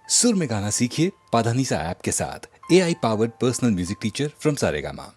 सुर में गाना सीखिए पाधानीसा ऐप के साथ। AI powered personal music teacher from Saregama.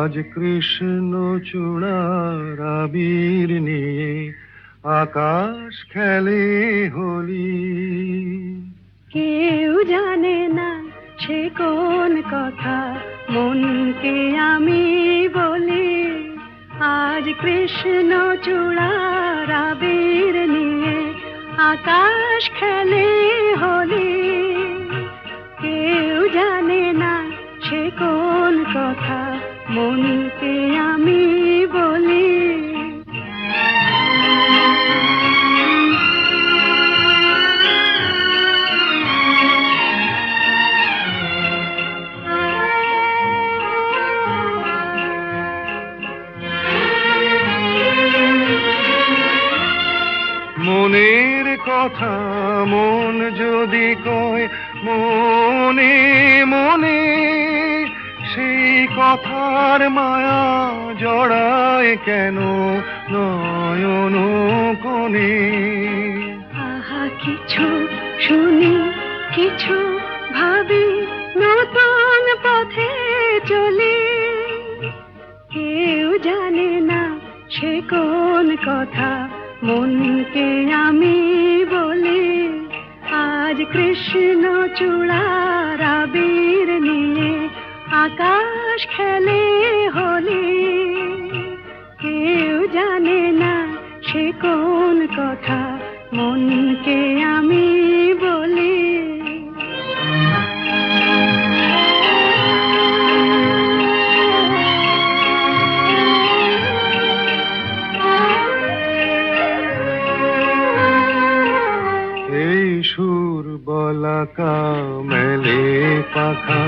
আজ কৃষ্ণ চূড়ার আবির নিয়ে আকাশ খেলে হোলি। কেউ জানে না সে কোন কথা মনকে আমি বলি। আজ কৃষ্ণ চূড়ার আবির নিয়ে আকাশ খেলে হোলি। কেউ জানে না সে কোন কথা মনকে আমি বলি। মনের কথা মন যদি কয় মনে মনে, সেই কথার মায়া জড়ায় কেন নয় কিছু ভাবি, নতুন পথে চলি। কেউ জানে না সে কোন কথা, মনকে আমি বলি। আজ কৃষ্ণ চূড়ার আবির নিয়ে আকাশ খেলে হোলি। কেউ জানে না সে কোন কথা, মনকে আমি বলি। এই সুর বলাকা মেলে পাখা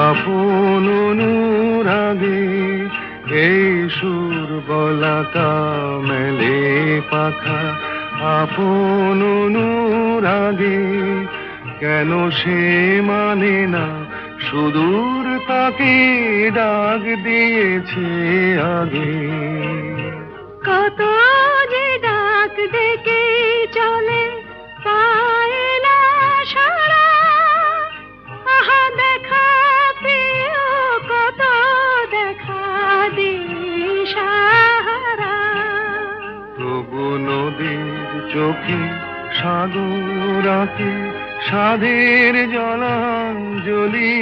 আপন অনুরাগে। এই সুর বলাকা মেলে পাখা আপন অনুরাগে। কেন সে মানে না সুদূর তাকে ডাক দিয়েছে আগে। কত যে ডাক ডেকে চলে, পায় না সারা। আহা দেখা প্রিয়, কত দেখা দিশাহারা। তবু নদীর চোখে সাগর আঁকে সাধের জলাঞ্জলি।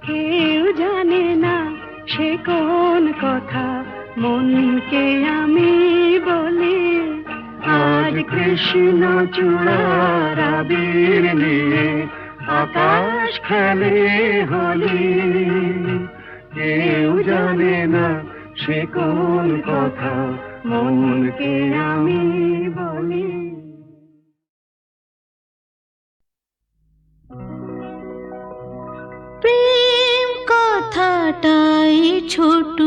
কেউ জানে না সে কোন কথা, মনকে আমি বলি। আজ কৃষ্ণ চূড়ার আবির নিয়ে আকাশ খেলে হোলি। কেউ জানে না সে কোন কথা, মনকে আমি বলি। প্রেম কথাটাই ছোট,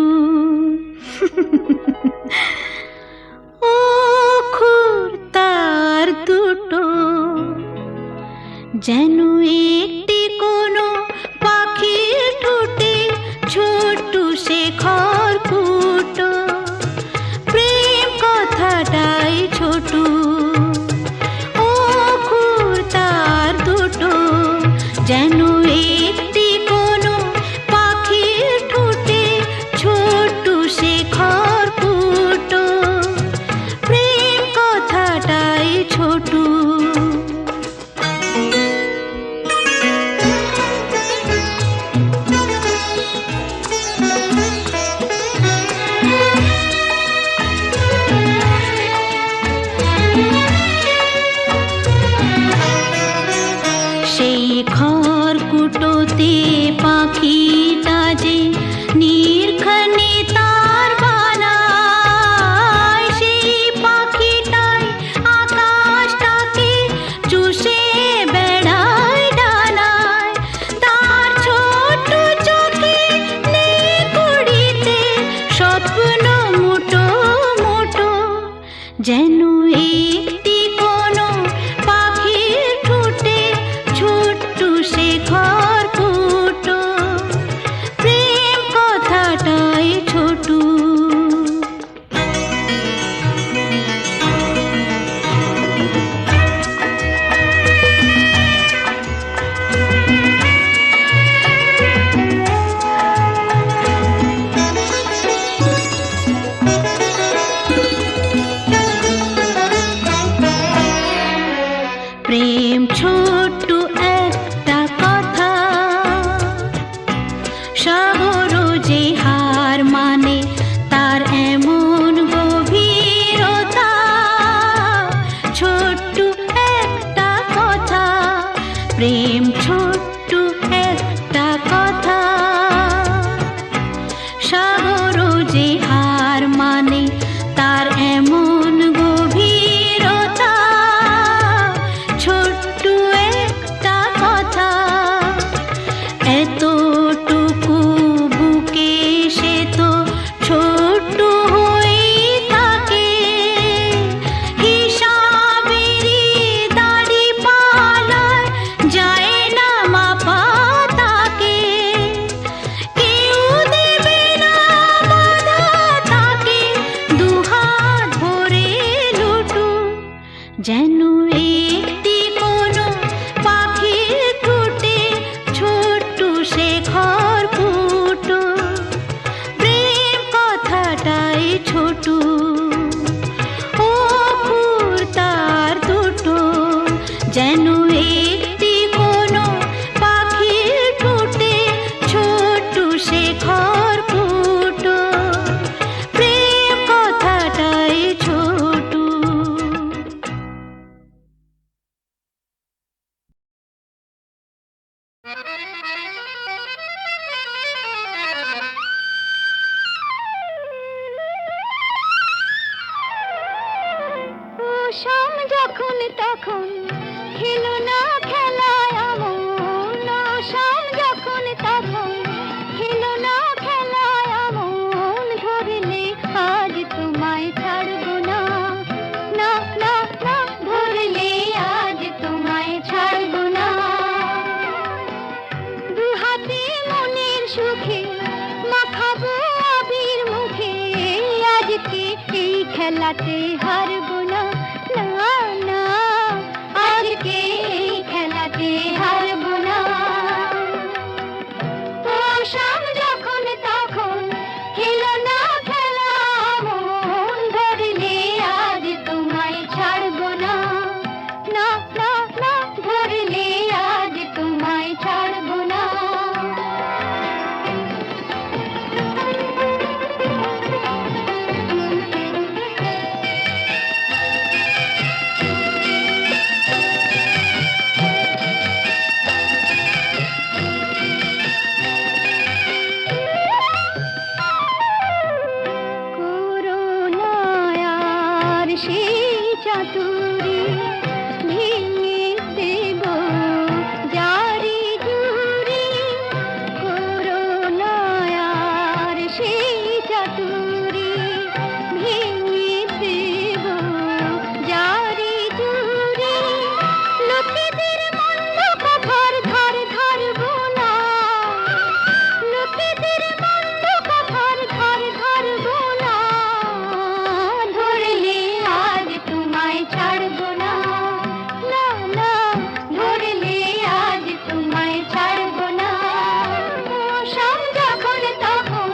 অক্ষর তার দুটো, যেন একটি কোনো পাখির ঠোঁটে ছোট সে খড়কুটো। প্রেম কথাটাই ছোট, অক্ষর তার দুটো, যেন একটি কোনো পাখির ঠোঁটে ছোট সে খড়কুটো। প্রেম কথাটাই ছোট। সেই খড়কুটোতে পাখিটা যে নির্ঘনে তার বানায়। সেই পাখিটাই আকাশটাকে চুষে বেড়ায় ডানায়। তার ছোট চোখে নেই কুড়িতে স্বপ্ন মুটো মুটো, যেন একটি কোনো পাখির ঠোঁটে ছোট্ট সে খড়কুটো। প্রেম কথাটাই ছোট। প্রেম ছোট্ট একটা কথা, সাগর যে হার মানে তার এমন গভীরতা। ছোট্ট একটা কথা, প্রেম ছোট্ট একটা কথা, সাগর যে হার মানে তার এমন গভীরতা। ছোট্ট একটা কথা, এতটুকু বুকে সে তো ছোট্ট হয়েই থাকে। হিসাবেরই দাড়ি পালায় যায় না মাপা তাকে। কেউ দেবে না বাধা তাকে, দুহাত ভরে লুটু, যেন একটি কোনো পাখি ছোটু ও ফুল তার দুটো যেন একটি কোনো পাখির ঠোঁটে ছোট্ট শেখর ফুটো প্রেম কথাটাই ছোটু। শাম যখন তখন খেলো না খেলায় আমন শাম যখন তখন খেলো না খেলায় আমন ধরলে আজ তোমায় ছাড়বো না না না না ধরলে আজ তোমায় ছাড়বো না দু হাতে মনের সুখে মাখাবো আবির মুখে আজকে এই খেলাতে হারবো না না না আজকে এই খেলাতে হারবো না ও শাম যখন তখন খেলো না খেলা মন ধরলে আজ তোমায় ছাড়বো না না না না ধরলে আজ তোমায় ছাড়বো না করুণায়ার সেই চাতুরী ভেঙে দেব জারি জুড়ি করুণায়ার সেই চাতুরী ভেঙে দেব জারি জুড়ি লোকেদের মন্দ কথার ধার ধারবো না লোকেদের মন্দ কথার ধার ধারবো না ধরলে আজ তোমায় ছাড়বো না না না ধরলে আজ তোমায় ছাড়বো না ও শাম যখন তখন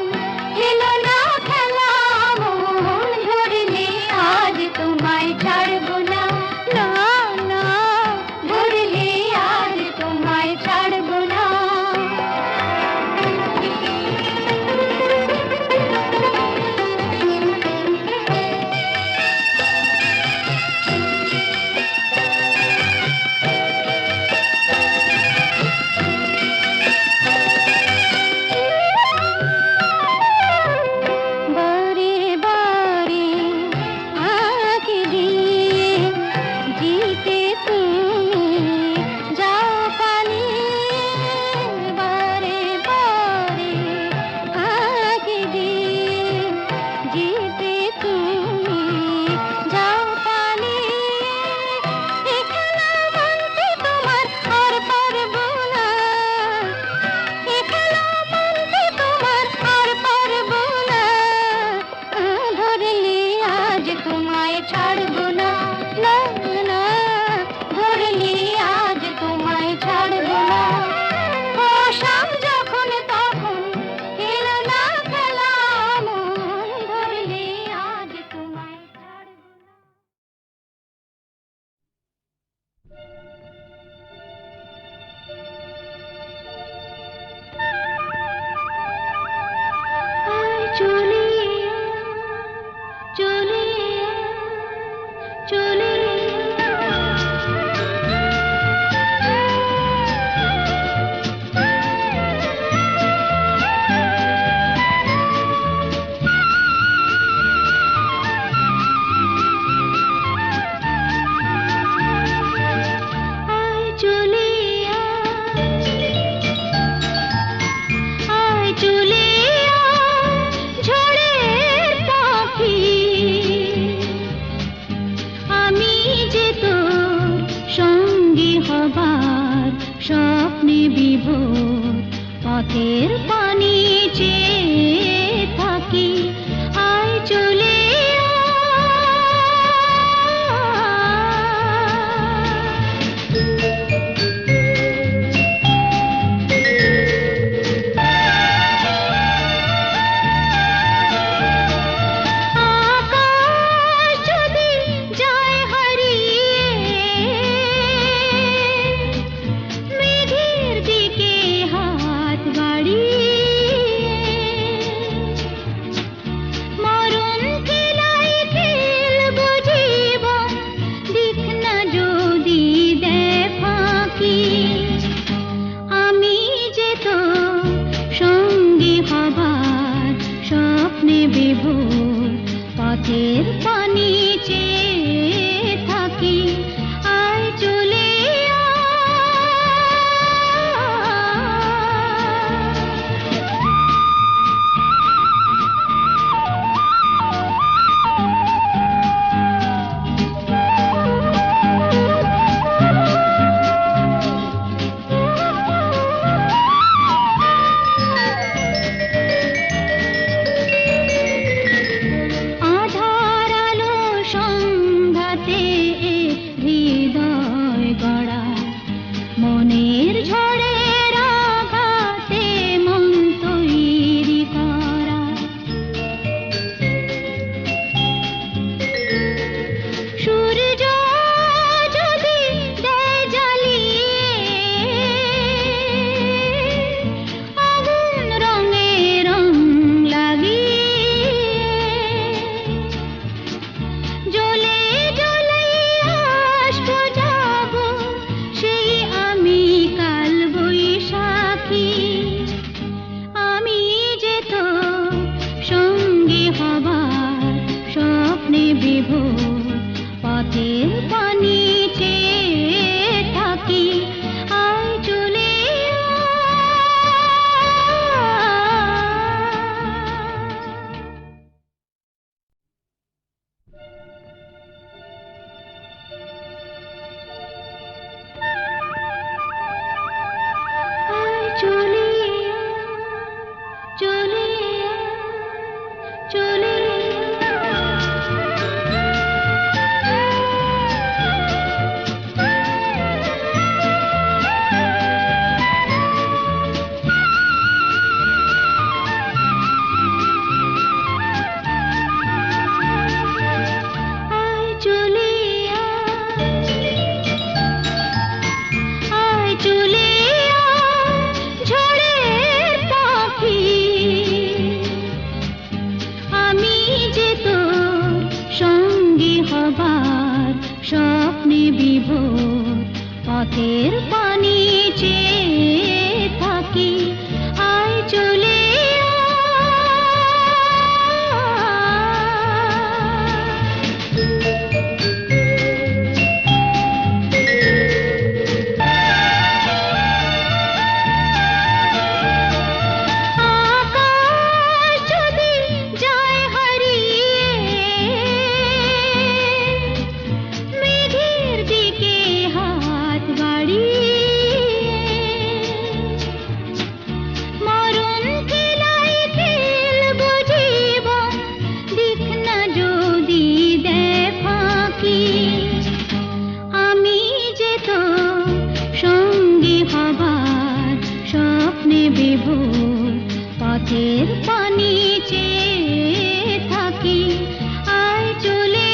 খেলো না খেলা মন ধরলে আজ তোমায় ছাড়বো না না না ধরলে আজ তোমায় ছাড়বো না বারে বারে ফাঁকি দিয়ে জিতে তুমি যাও পালিয়ে বারে বারে ফাঁকি দিয়ে জিতে তুমি যাও পালিয়ে এ খেলা মানতে তোমার আর পারবো না এ খেলা মানতে তোমার আর পারবো না ধরলে আজ তোমায় ছাড়বো না না না ধরলে আজ তোমায় ছাড়বো না ও শাম যখন তখন খেলো না খেলা মন ধরলে আজ তোমায় ছাড়বো না আয় চলে চলে চলে আয় চলে আয় চলে ঝড়ের পাখি আমি যে তোর সঙ্গী হবার স্বপ্নে বিভোর পথের পানি চেয়ে থাকি আয় চলে আয় পানি চেয়ে থাকি, আয় চলে আধার আলো সন্ধ্যাতে হৃদয় গড়া, মনের ঝড়ের আঘাতে মন তৈরি করা, সূর্য যদি দেয় জ্বালিয়ে আগুন রঙে রং লাগিয়ে, জ্বলে জ্বলে আসবো যাবো সেই আমি কাল বৈশাখী। আমি যে তো সঙ্গী হবার স্বপ্নে বিভোর, পথের পানি চেয়ে থাকি, আয় চলে আয় চলে চলে চলে আয় চলে আয় চলে ঝড়ের পাখি, আমি যে তোর সঙ্গী হবার স্বপ্নে বিভোর, পথের পানি চেয়ে থাকি, আয় চলে আকাশ যদি যায় হারিয়ে মেঘের দিকে হাত বাড়িয়ে, মরণ খেলাই খেলবো জীবন, দিক না যদি দেয় ফাঁকি, আমি যে তো সঙ্গী হবার স্বপ্নে বিভোর, পথের পানি চেয়ে থাকি, আয় চলে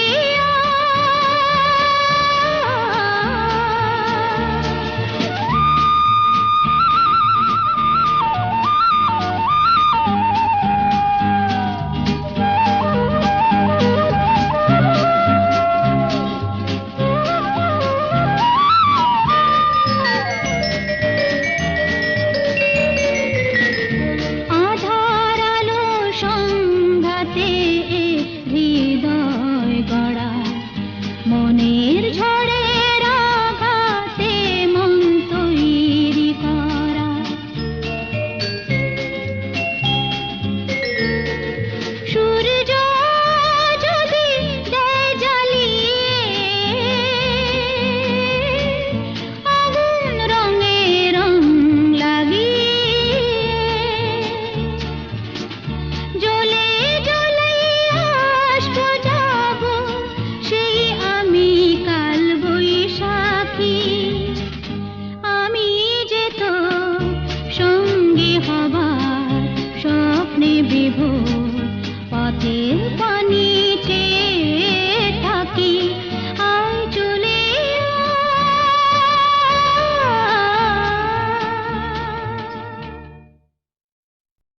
আধার আলো সন্ধ্যাতে হৃদয় গড়া,